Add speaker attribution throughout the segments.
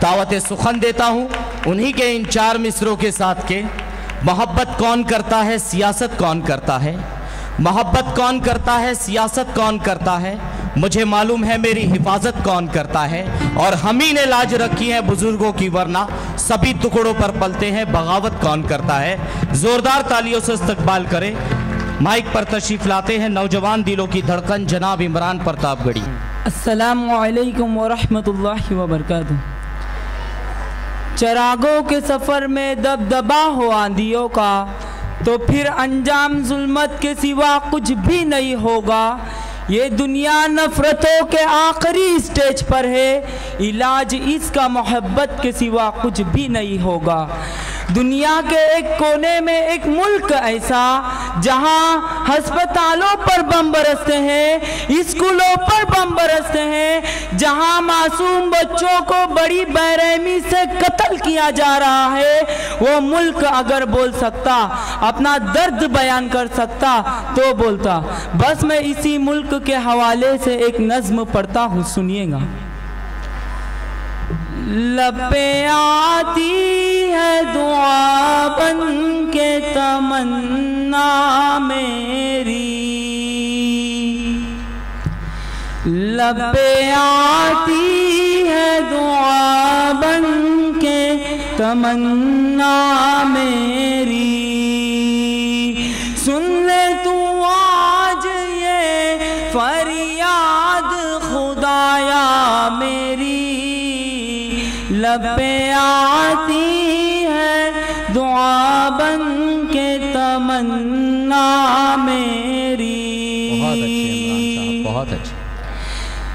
Speaker 1: दावत सुखन देता हूँ उन्हीं के इन 4 मिसरों के साथ के। मोहब्बत कौन करता है, सियासत कौन करता है। मोहब्बत कौन करता है, सियासत कौन करता है। मुझे मालूम है मेरी हिफाजत कौन करता है। और हम ही ने लाज रखी है बुजुर्गों की, वरना सभी टुकड़ों पर पलते हैं। बगावत कौन करता है। जोरदार तालियों से इस्तकबाल करें। माइक पर तशरीफ लाते हैं नौजवान दिलों की धड़कन जनाब इमरान प्रतापगढ़ी।
Speaker 2: अस्सलामु अलैकुम वरहमतुल्लाहि वबरकातुहू। चरागों के सफ़र में दबदबा हो आंधियों का, तो फिर अंजाम जुल्मत के सिवा कुछ भी नहीं होगा। ये दुनिया नफ़रतों के आखिरी स्टेज पर है, इलाज इसका मोहब्बत के सिवा कुछ भी नहीं होगा। दुनिया के एक कोने में एक मुल्क ऐसा जहां अस्पतालों पर बम बरसते हैं, स्कूलों पर बम बरसते हैं, जहां मासूम बच्चों को बड़ी बेरहमी से कत्ल किया जा रहा है। वो मुल्क अगर बोल सकता, अपना दर्द बयान कर सकता तो बोलता। बस मैं इसी मुल्क के हवाले से एक नज्म पढ़ता हूँ, सुनिएगा। लबे आती है दुआ बन के तमन्ना मेरी, लबे आती है दुआ बन के तमन्ना मेरी। सुन ले तू आज ये फरियाद खुदाया मेरी, लबे आती है दुआ बन के तमन्ना मेरी।
Speaker 1: बहुत अच्छे इमरान साहब, बहुत अच्छे।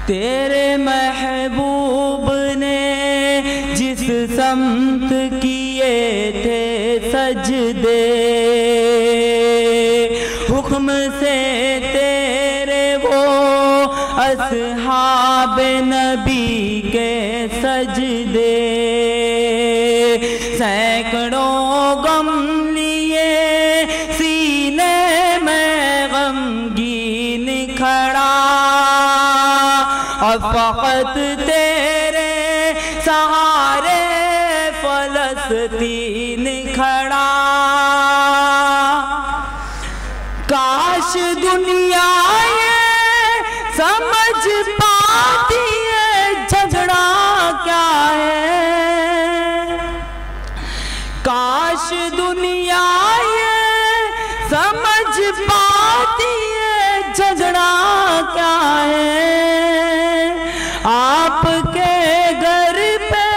Speaker 2: तेरे महबूब ने जिस समत किए थे सजदे, हुक्म से तेरे वो अस्हाबे नबी के सजदे, सैकड़ों गम लिए सीने में गमगीन खड़ा, अब फकत तेरे सहारे फलस्तीन खड़ा। काश दुनिया समझ पाती है झगड़ा क्या है, काश दुनिया ये समझ पाती है झगड़ा क्या है। आपके घर पे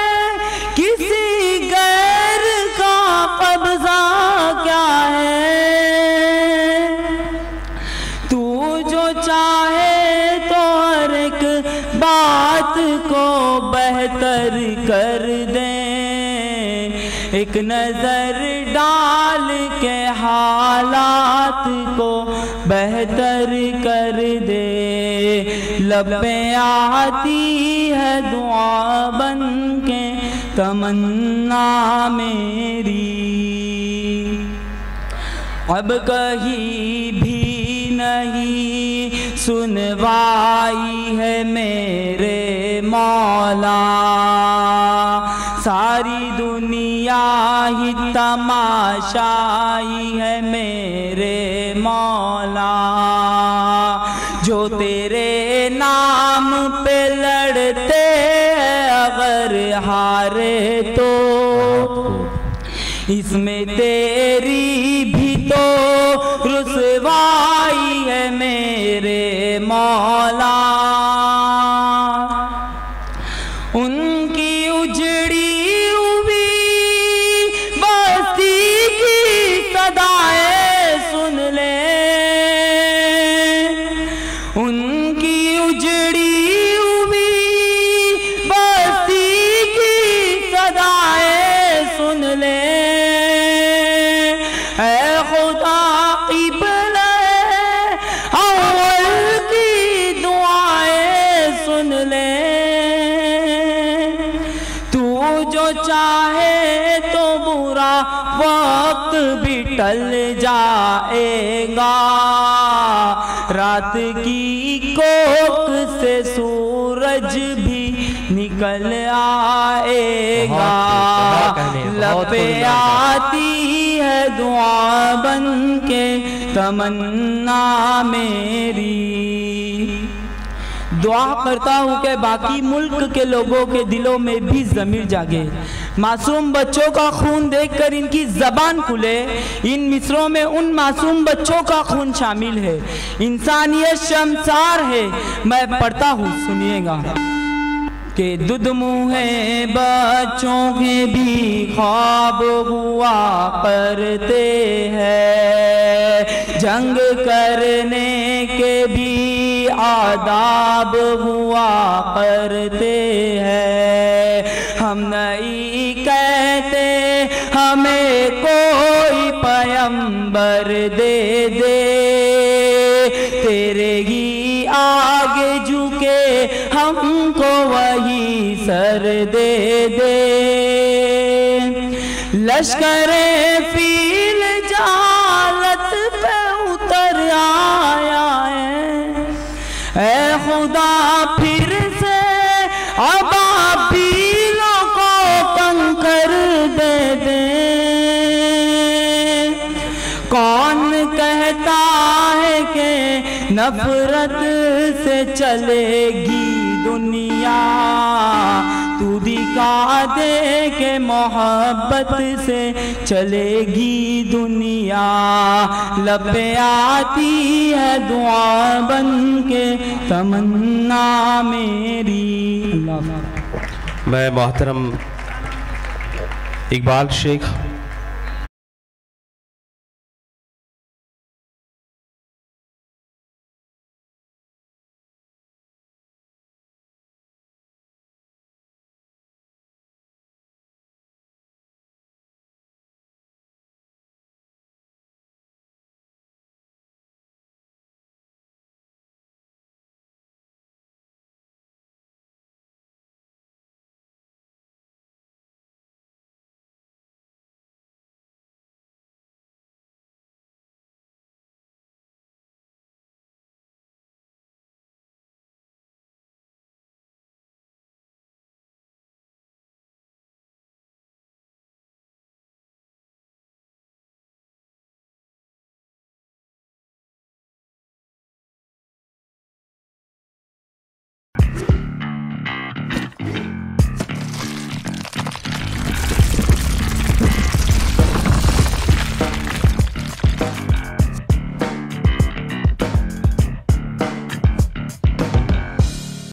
Speaker 2: किसी गैर का कब्जा क्या है। तू जो चाहे तो हर एक बात को बेहतर कर दे, एक नजर डाल के हालात को बेहतर कर दे। लबे आती है दुआ बन के तमन्ना मेरी, अब कहीं भी नहीं सुनवाई है मेरे मौला। सारी दुनिया ही तमाशाई है मेरे मौला। जो तेरे नाम पे लड़ते हैं अगर हारे तो, इसमें तेरी भी तो रुसवाई है मेरे मौला। उनकी उजड़ी हुई बस्ती की सदाएं सुन ले, उनकी उजड़ी हुई बस्ती की सदाएं सुन ले। ऐ खुदा क़िबला अव्वल की दुआएं सुन ले। तू जो चाहे तो बुरा वक्त भी टल जाएगा, रात की कोख से सूरज भी निकल निकल आएगा। लपे आती है दुआ बन के तमन्ना मेरी। दुआ करता हूँ कि बाकी मुल्क के लोगों के दिलों में भी ज़मीर जागे, मासूम बच्चों का खून देखकर इनकी ज़बान खुले। इन मिसरों में उन मासूम बच्चों का खून शामिल है, इंसानियत शर्मसार है। मैं पढ़ता हूँ, सुनिएगा कि दुध मुँहे बच्चों के भी ख्वाब हुआ करते हैं, जंग करने के भी आदाब हुआ करते हैं। हम नहीं कहते हमें कोई पैगंबर दे दे, तेरे ही आगे झुके हमको वही सर दे दे। लश्करे फील जालत पे उतर आया है, ऐ खुदा फिर से अबाबीलों को कंकर दे दे। कौन कहता है कि नफरत से चलेगी दुनिया, तू दिखा दे के मोहब्बत से चलेगी दुनिया। लपे आती है दुआ बन के तमन्ना मेरी।
Speaker 3: मैं मोहतरम इकबाल शेख